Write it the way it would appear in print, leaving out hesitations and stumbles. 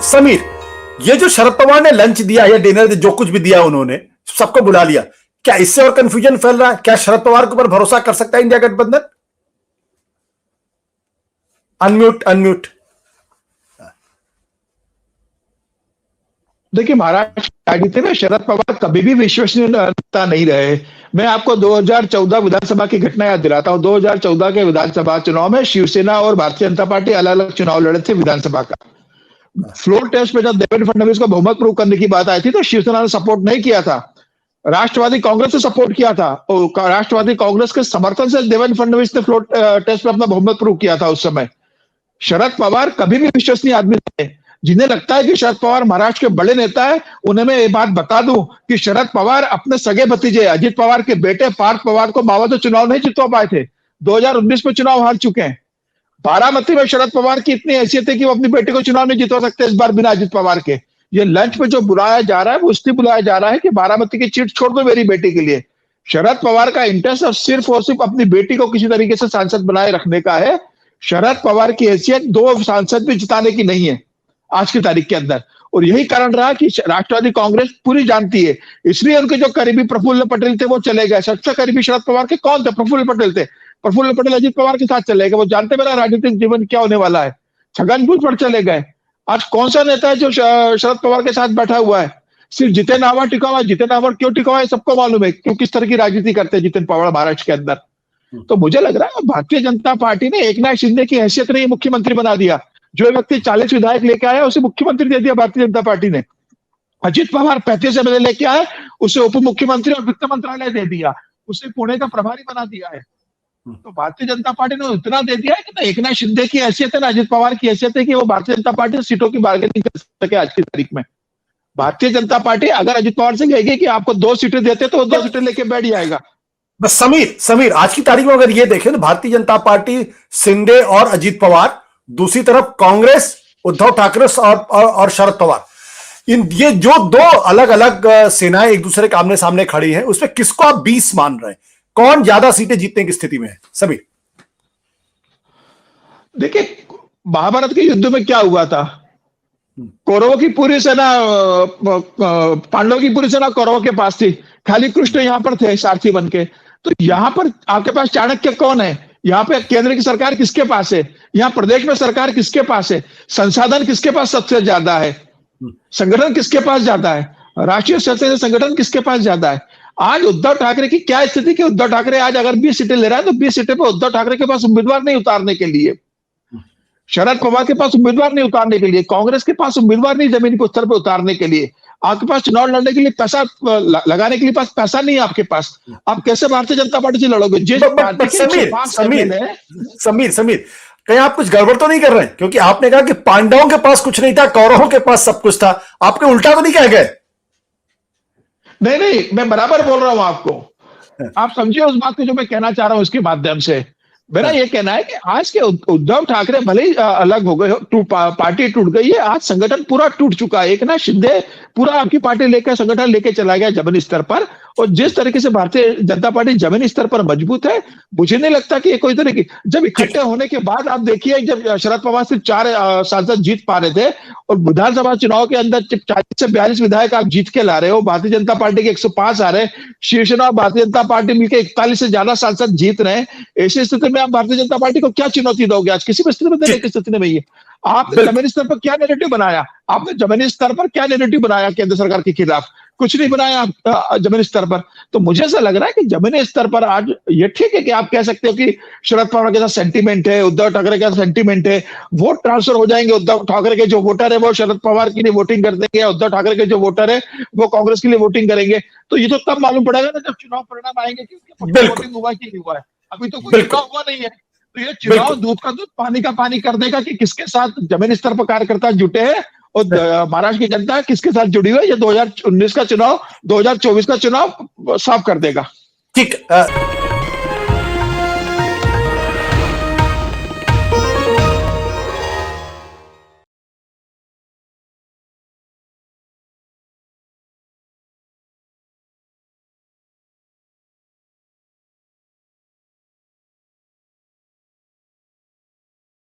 समीर, ये जो शरद पवार ने लंच दिया या डिनर जो कुछ भी दिया उन्होंने, सबको बुला लिया, क्या इससे और कंफ्यूजन फैल रहा है? क्या शरद पवार के ऊपर भरोसा कर सकता है इंडिया गठबंधन? Unmute unmute. देखिए, महाराष्ट्र राजनीति में शरद पवार कभी भी विश्वसनीय नेता नहीं रहे। मैं आपको 2014 विधानसभा की घटना याद दिलाता हूं। 2014 के विधानसभा चुनाव में शिवसेना और भारतीय जनता पार्टी अलग अलग चुनाव लड़े थे विधानसभा का। फ्लोर टेस्ट में जब देवेंद्र फडणवीस को बहुमत प्रूव करने की बात आई थी तो शिवसेना ने सपोर्ट नहीं किया था, राष्ट्रवादी कांग्रेस ने सपोर्ट किया था और राष्ट्रवादी कांग्रेस के समर्थन से देवेंद्र फडणवीस ने फ्लोर टेस्ट में अपना बहुमत प्रूव किया था उस समय। शरद पवार कभी भी विश्वसनीय आदमी थे। जिन्हें लगता है कि शरद पवार महाराष्ट्र के बड़े नेता है, उन्हें मैं ये बात बता दूं कि शरद पवार अपने सगे भतीजे अजित पवार के बेटे पार्थ पवार को बावजूद चुनाव नहीं जितवा पाए थे। 2019 में चुनाव हार चुके हैं। बारामती में शरद पवार की इतनी हैसियत है कि वो अपनी बेटे को चुनाव नहीं जितवा सकते इस बार बिना अजित पवार के। ये लंच में जो बुलाया जा रहा है वो इसलिए बुलाया जा रहा है कि बारामती की चिट छोड़ दो मेरी बेटी के लिए। शरद पवार का इंटरेस्ट अब सिर्फ और सिर्फ अपनी बेटी को किसी तरीके से सांसद बनाए रखने का है। शरद पवार की हैसियत 2 सांसद भी जिताने की नहीं है आज की तारीख के अंदर, और यही कारण रहा कि राष्ट्रवादी कांग्रेस पूरी जानती है। इसलिए उनके जो करीबी प्रफुल्ल पटेल थे वो चले गए। सबसे करीबी शरद पवार के कौन थे? प्रफुल्ल पटेल थे। प्रफुल्ल पटेल अजित पवार के साथ चले गए। वो जानते मेरा राजनीतिक जीवन क्या होने वाला है। छगन भुजबल चले गए। आज कौन सा नेता है जो शरद पवार के साथ बैठा हुआ है? सिर्फ जितेन पवार टिका हुआ है। जितेन पवार क्यों टिका हुआ है सबको मालूम है, क्यों किस तरह की राजनीति करते हैं जितेन पवार महाराष्ट्र के अंदर। तो मुझे लग रहा है भारतीय जनता पार्टी ने एकनाथ शिंदे की हैसियत नहीं मुख्यमंत्री बना दिया। जो व्यक्ति 40 विधायक लेके आया उसे मुख्यमंत्री दे दिया भारतीय जनता पार्टी ने। अजित पवार 35 एमएलए लेके आए, उसे उप मुख्यमंत्री और वित्त मंत्रालय दे दिया, उसे पुणे का प्रभारी बना दिया है। तो भारतीय जनता पार्टी ने इतना दे दिया है कि ना एकनाथ शिंदे की हैसियत है ना अजित पवार की हैसियत है कि वो भारतीय जनता पार्टी सीटों की बार्गेनिंग कर सके। आज की तारीख में भारतीय जनता पार्टी अगर अजित पवार से कहेगी कि आपको 2 सीटें देते तो वो 2 सीटें लेके बैठ जाएगा। बस समीर, आज की तारीख में अगर ये देखें तो भारतीय जनता पार्टी, शिंदे और अजित पवार, दूसरी तरफ कांग्रेस, उद्धव ठाकरे और शरद पवार, ये जो 2 अलग अलग सेनाएं एक दूसरे के आमने सामने खड़ी हैं, उसमें किसको आप 20 मान रहे हैं? कौन ज्यादा सीटें जीतने की स्थिति में है? समीर, देखिए, महाभारत के युद्ध में क्या हुआ था? कौरवों की पूरी सेना, पांडवों की पूरी सेना कौरवों के पास थी, खाली कृष्ण यहां पर थे सारथी बन के। तो यहां पर आपके पास चाणक्य कौन है? यहाँ पे केंद्र की सरकार किसके पास है? यहाँ प्रदेश में सरकार किसके पास है? संसाधन किसके पास सबसे ज्यादा है? संगठन किसके पास ज्यादा है? राष्ट्रीय स्तर से संगठन किसके पास ज्यादा है? आज उद्धव ठाकरे की क्या स्थिति कि उद्धव ठाकरे आज अगर 20 सीटें ले रहा है तो 20 सीटें पे उद्धव ठाकरे के पास उम्मीदवार नहीं उतारने के लिए, शरद पवार के पास उम्मीदवार नहीं उतारने के लिए, कांग्रेस के पास उम्मीदवार नहीं जमीन के स्तर पर उतारने के लिए, आपके पास चुनाव लड़ने के लिए पैसा लगाने के लिए पास पैसा नहीं है आपके पास। आप कैसे भारतीय जनता पार्टी से लड़ोगे? समीर, कहीं आप कुछ गड़बड़ तो नहीं कर रहे हैं? क्योंकि आपने कहा कि पांडवों के पास कुछ नहीं था, कौरवों के पास सब कुछ था। आपके उल्टा तो नहीं कह गए? नहीं, मैं बराबर बोल रहा हूं आपको। आप समझिए उस बात को जो मैं कहना चाह रहा हूं उसके माध्यम से। मेरा ये कहना है कि आज के उद्धव ठाकरे भले ही अलग हो गए, पार्टी टूट गई है, आज संगठन पूरा टूट चुका है। एकनाथ शिंदे पूरा आपकी पार्टी लेकर संगठन लेके चला गया जमीनी स्तर पर, और जिस तरीके से भारतीय जनता पार्टी जमीनी स्तर पर मजबूत है, मुझे नहीं लगता कि ये कोई तरह की, जब इकट्ठे होने के बाद आप देखिए जब शरद पवार सिर्फ 4 सांसद जीत पा रहे थे और विधानसभा चुनाव के अंदर 40 से 42 विधायक आप जीत के ला रहे हो, भारतीय जनता पार्टी के 105 आ रहे, शिवसेना और भारतीय जनता पार्टी मिलकर 41 से ज्यादा सांसद जीत रहे हैं। ऐसी स्थिति में आप भारतीय जनता पार्टी को क्या चुनौती दोगे? आज किसी भी स्थिति में देने की स्थिति में नहीं है। आपने जमीनी स्तर पर क्या नैरेटिव बनाया? आपने जमीनी स्तर पर क्या नैरेटिव बनाया केंद्र सरकार के खिलाफ? कुछ नहीं बनाया जमीनी स्तर पर। तो मुझे ऐसा लग रहा है कि जमीनी स्तर पर आज ये ठीक है कि आप कह सकते हो कि शरद पवार के साथ सेंटीमेंट है, उद्धव ठाकरे के साथ सेंटीमेंट है, वोट ट्रांसफर हो जाएंगे। उद्धव ठाकरे के जो वोटर है वो शरद पवार के लिए वोटिंग कर देंगे, उद्धव ठाकरे के जो वोटर है वो कांग्रेस के लिए वोटिंग करेंगे। तो ये तो तब मालूम पड़ेगा ना जब चुनाव परिणाम आएंगे कि वोटिंग हुआ कि नहीं हुआ है। अभी तो कोई चुनाव हुआ नहीं है। तो ये चुनाव दूध का दूध पानी का पानी कर देगा कि किसके साथ जमीनी स्तर पर कार्यकर्ता जुटे हैं और महाराष्ट्र की जनता किसके साथ जुड़ी हुई है। ये 2019 का चुनाव, 2024 का चुनाव साफ कर देगा। ठीक।